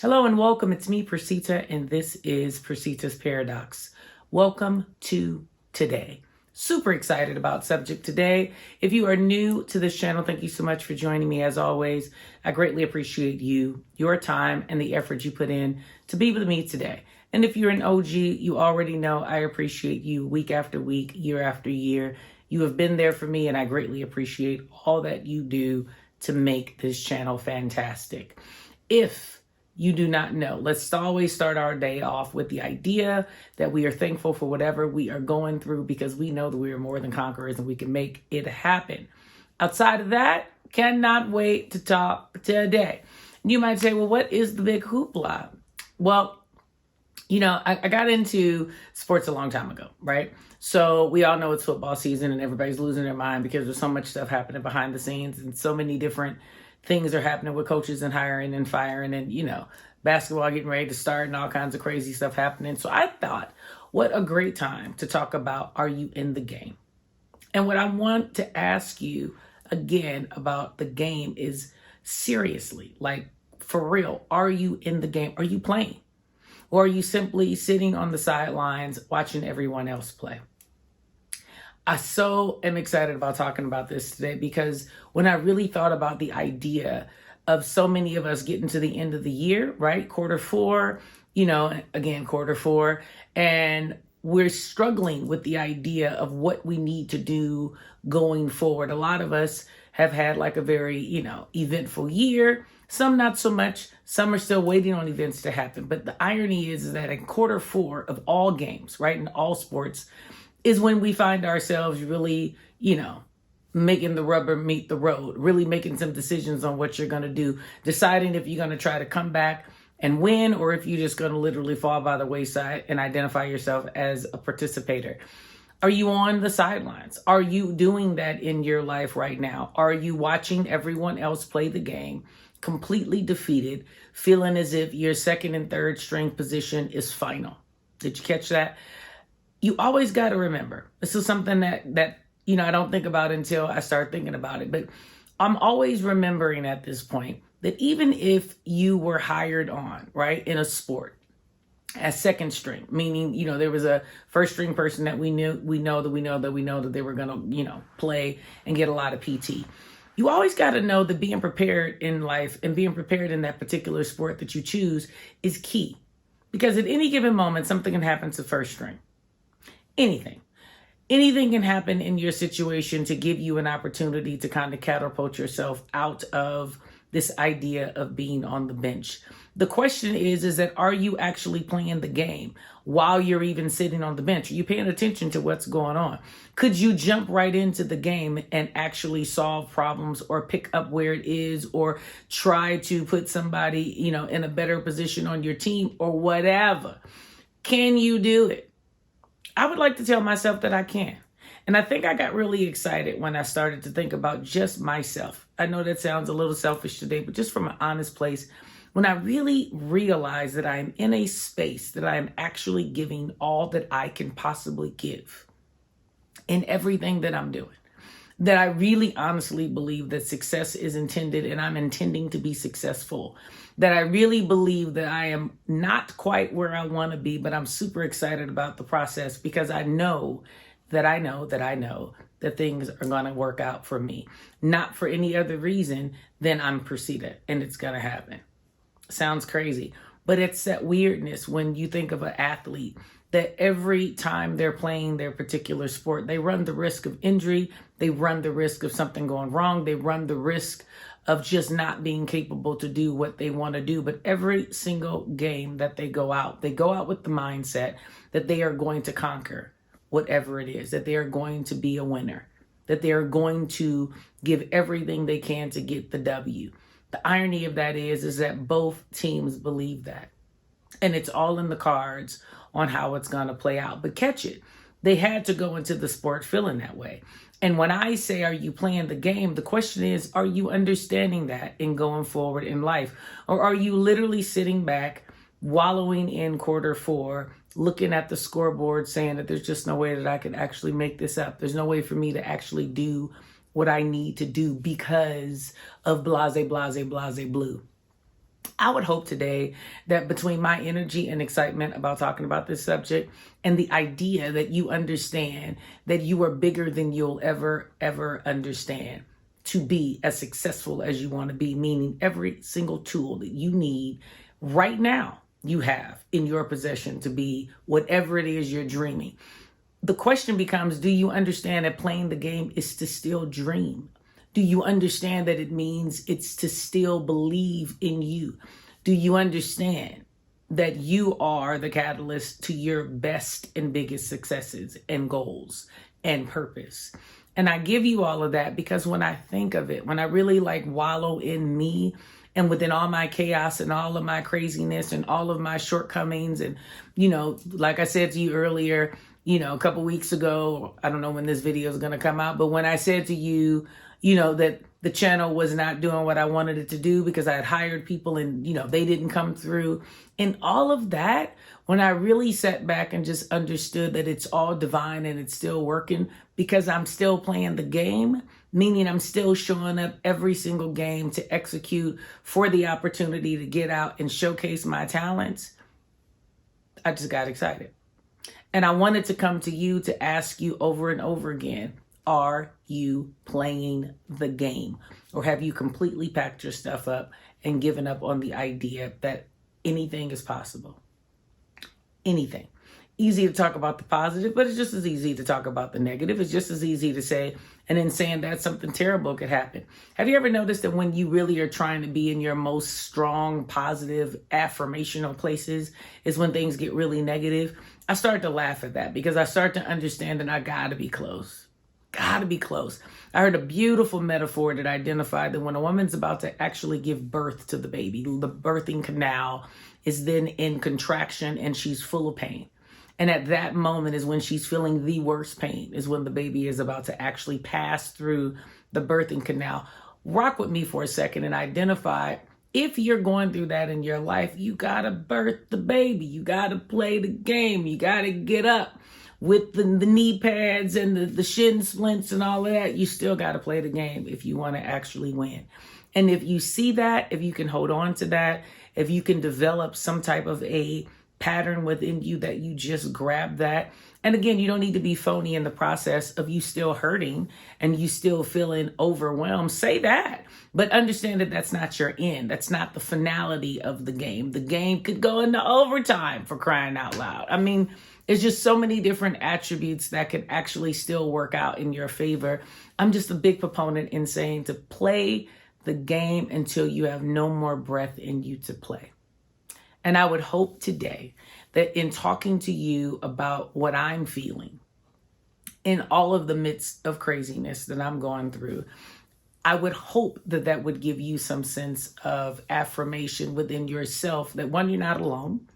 Hello and welcome. It's me, Percita, and this is Percitas Paradox. Welcome to today. Super excited about subject today. If you are new to this channel, thank you so much for joining me. As always, I greatly appreciate you, your time, and the effort you put in to be with me today. And if you're an OG, you already know I appreciate you week after week, year after year. You have been there for me, and I greatly appreciate all that you do to make this channel fantastic. If you do not know, let's always start our day off with the idea that we are thankful for whatever we are going through because we know that we are more than conquerors and we can make it happen. Outside of that, cannot wait to talk today. You might say, well, what is the big hoopla? Well, I got into sports a long time ago, right? So we all know it's football season and everybody's losing their mind because there's so much stuff happening behind the scenes and so many different things are happening with coaches and hiring and firing and, basketball getting ready to start and all kinds of crazy stuff happening. So I thought, what a great time to talk about, are you in the game? And what I want to ask you again about the game is seriously, like for real, are you in the game? Are you playing? Or are you simply sitting on the sidelines watching everyone else play? I so am excited about talking about this today because when I really thought about the idea of so many of us getting to the end of the year, right? Quarter four, quarter four, and we're struggling with the idea of what we need to do going forward. A lot of us have had like a very, eventful year. Some not so much. Some are still waiting on events to happen. But the irony is that in quarter four of all games, right, in all sports, is when we find ourselves really, making the rubber meet the road, really making some decisions on what you're going to do, deciding if you're going to try to come back and win or if you're just going to literally fall by the wayside and identify yourself as a participator. Are you on the sidelines? Are you doing that in your life right now? Are you watching everyone else play the game, completely defeated, feeling as if your second and third string position is final? Did you catch that? You always got to remember, this is something that I don't think about until I start thinking about it. But I'm always remembering at this point that even if you were hired on, right, in a sport as second string, meaning, there was a first string person that we know that they were going to, play and get a lot of PT. You always got to know that being prepared in life and being prepared in that particular sport that you choose is key. Because at any given moment, something can happen to first string. Anything can happen in your situation to give you an opportunity to kind of catapult yourself out of this idea of being on the bench. The question is that are you actually playing the game while you're even sitting on the bench? Are you paying attention to what's going on? Could you jump right into the game and actually solve problems or pick up where it is or try to put somebody, in a better position on your team or whatever? Can you do it? I would like to tell myself that I can. And I think I got really excited when I started to think about just myself. I know that sounds a little selfish today, but just from an honest place, when I really realized that I'm in a space that I am actually giving all that I can possibly give in everything that I'm doing, that I really honestly believe that success is intended and I'm intending to be successful, that I really believe that I am not quite where I want to be, but I'm super excited about the process because I know that things are going to work out for me, not for any other reason than I'm Percita and it's going to happen. Sounds crazy, but it's that weirdness when you think of an athlete that every time they're playing their particular sport, they run the risk of injury, they run the risk of something going wrong, they run the risk of just not being capable to do what they want to do. But every single game that they go out with the mindset that they are going to conquer whatever it is, that they are going to be a winner, that they are going to give everything they can to get the W. The irony of that is that both teams believe that. And it's all in the cards on how it's going to play out. But catch it. They had to go into the sport feeling that way. And when I say, are you playing the game? The question is, are you understanding that in going forward in life? Or are you literally sitting back, wallowing in quarter four, looking at the scoreboard, saying that there's just no way that I can actually make this up. There's no way for me to actually do what I need to do because of blase, blase, blase, blue. I would hope today that between my energy and excitement about talking about this subject and the idea that you understand that you are bigger than you'll ever understand to be as successful as you want to be, meaning every single tool that you need right now, you have in your possession to be whatever it is you're dreaming. The question becomes, do you understand that playing the game is to still dream? Do you understand that it means it's to still believe in you? Do you understand that you are the catalyst to your best and biggest successes and goals and purpose? And I give you all of that because when I think of it, when I really wallow in me and within all my chaos and all of my craziness and all of my shortcomings, and, like I said to you earlier, a couple weeks ago, I don't know when this video is going to come out, but when I said to you, that the channel was not doing what I wanted it to do because I had hired people and, they didn't come through. And all of that, when I really sat back and just understood that it's all divine and it's still working because I'm still playing the game, meaning I'm still showing up every single game to execute for the opportunity to get out and showcase my talents, I just got excited. And I wanted to come to you to ask you over and over again, are you playing the game? Or have you completely packed your stuff up and given up on the idea that anything is possible? Anything. Easy to talk about the positive, but it's just as easy to talk about the negative. It's just as easy to say, and then saying that something terrible could happen. Have you ever noticed that when you really are trying to be in your most strong, positive, affirmational places is when things get really negative? I start to laugh at that because I start to understand that I gotta be close. Gotta be close. I heard a beautiful metaphor that identified that when a woman's about to actually give birth to the baby, the birthing canal is then in contraction and she's full of pain. And at that moment is when she's feeling the worst pain, is when the baby is about to actually pass through the birthing canal. Rock with me for a second and identify if you're going through that in your life, you gotta birth the baby. You gotta play the game. You gotta get up with the knee pads and the shin splints and all of that. You still gotta play the game if you wanna actually win. And if you see that, if you can hold on to that, if you can develop some type of a pattern within you that you just grab that. And again, you don't need to be phony in the process of you still hurting and you still feeling overwhelmed. Say that, but understand that that's not your end. That's not the finality of the game. The game could go into overtime, for crying out loud. I mean, it's just so many different attributes that could actually still work out in your favor. I'm just a big proponent in saying to play the game until you have no more breath in you to play. And I would hope today that in talking to you about what I'm feeling in all of the midst of craziness that I'm going through, I would hope that that would give you some sense of affirmation within yourself that one, you're not alone.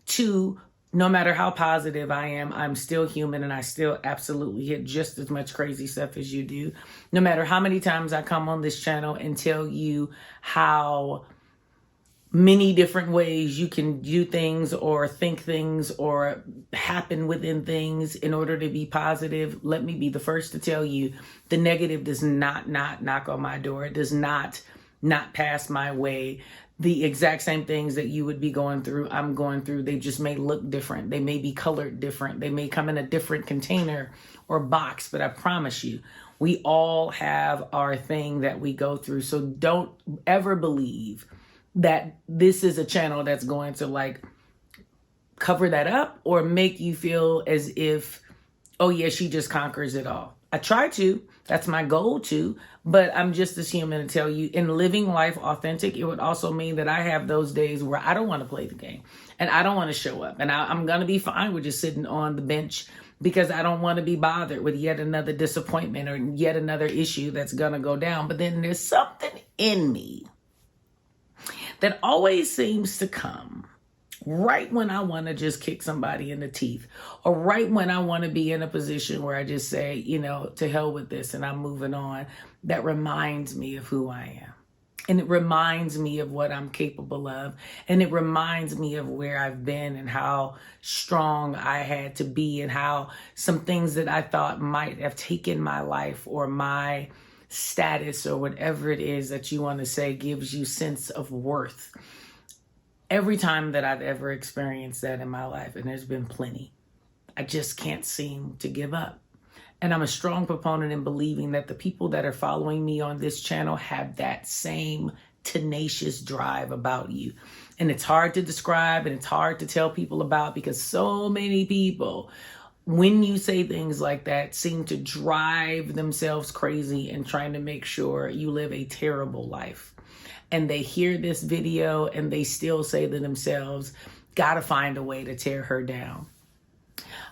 Two, no matter how positive I am, I'm still human and I still absolutely hit just as much crazy stuff as you do. No matter how many times I come on this channel and tell you how many different ways you can do things or think things or happen within things in order to be positive, let me be the first to tell you the negative does not knock on my door. It does not pass my way. The exact same things that you would be going through, I'm going through. They just may look different. They may be colored different. They may come in a different container or box, but I promise you, we all have our thing that we go through. So don't ever believe that this is a channel that's going to cover that up or make you feel as if, oh yeah, she just conquers it all. I try to, that's my goal to, but I'm just as human to tell you in living life authentic, it would also mean that I have those days where I don't want to play the game and I don't want to show up and I'm going to be fine with just sitting on the bench because I don't want to be bothered with yet another disappointment or yet another issue that's going to go down. But then there's something in me that always seems to come right when I want to just kick somebody in the teeth or right when I want to be in a position where I just say, to hell with this and I'm moving on. That reminds me of who I am. And it reminds me of what I'm capable of. And it reminds me of where I've been and how strong I had to be and how some things that I thought might have taken my life or my status or whatever it is that you want to say gives you sense of worth. Every time that I've ever experienced that in my life, and there's been plenty, I just can't seem to give up. And I'm a strong proponent in believing that the people that are following me on this channel have that same tenacious drive about you. And it's hard to describe and it's hard to tell people about, because so many people, when you say things like that, seem to drive themselves crazy and trying to make sure you live a terrible life. And they hear this video and they still say to themselves, gotta find a way to tear her down.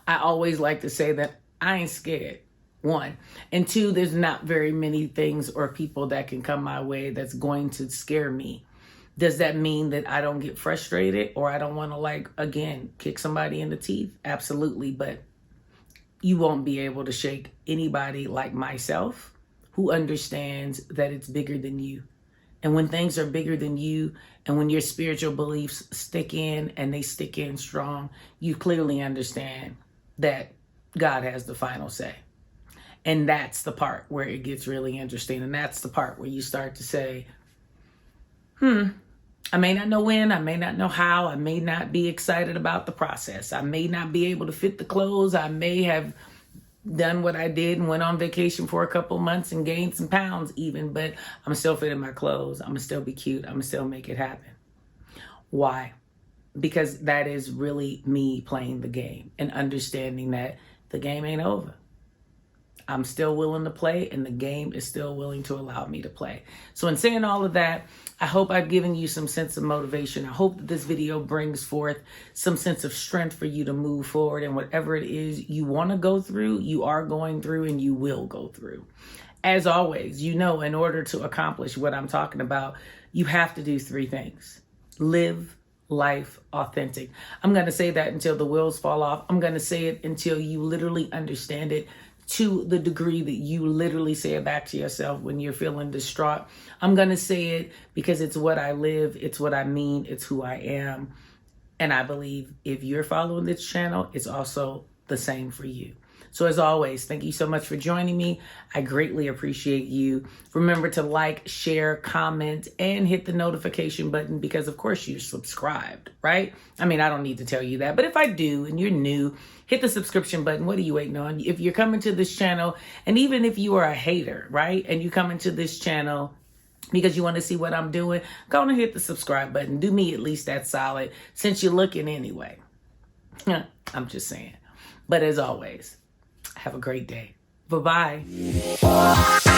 I always like to say that I ain't scared, one. And two, there's not very many things or people that can come my way that's going to scare me. Does that mean that I don't get frustrated or I don't want to, again, kick somebody in the teeth? Absolutely. But you won't be able to shake anybody like myself who understands that it's bigger than you. And when things are bigger than you, and when your spiritual beliefs stick in and they stick in strong, you clearly understand that God has the final say. And that's the part where it gets really interesting. And that's the part where you start to say, I may not know when, I may not know how, I may not be excited about the process. I may not be able to fit the clothes. I may have done what I did and went on vacation for a couple months and gained some pounds even, but I'm still fitting my clothes. I'm gonna still be cute. I'm gonna still make it happen. Why? Because that is really me playing the game and understanding that the game ain't over. I'm still willing to play, and the game is still willing to allow me to play. So in saying all of that, I hope I've given you some sense of motivation. I hope that this video brings forth some sense of strength for you to move forward, and whatever it is you want to go through, you are going through, and you will go through. As always, you know, in order to accomplish what I'm talking about, you have to do three things. Live life authentic. I'm going to say that until the wheels fall off. I'm going to say it until you literally understand it, to the degree that you literally say it back to yourself when you're feeling distraught. I'm going to say it because it's what I live. It's what I mean. It's who I am. And I believe if you're following this channel, it's also the same for you. So as always, thank you so much for joining me. I greatly appreciate you. Remember to like, share, comment, and hit the notification button because, of course, you're subscribed, right? I mean, I don't need to tell you that. But if I do and you're new, hit the subscription button. What are you waiting on? If you're coming to this channel, and even if you are a hater, right, and you come into this channel because you want to see what I'm doing, go on and hit the subscribe button. Do me at least that solid since you're looking anyway. I'm just saying. But as always, have a great day. Bye-bye.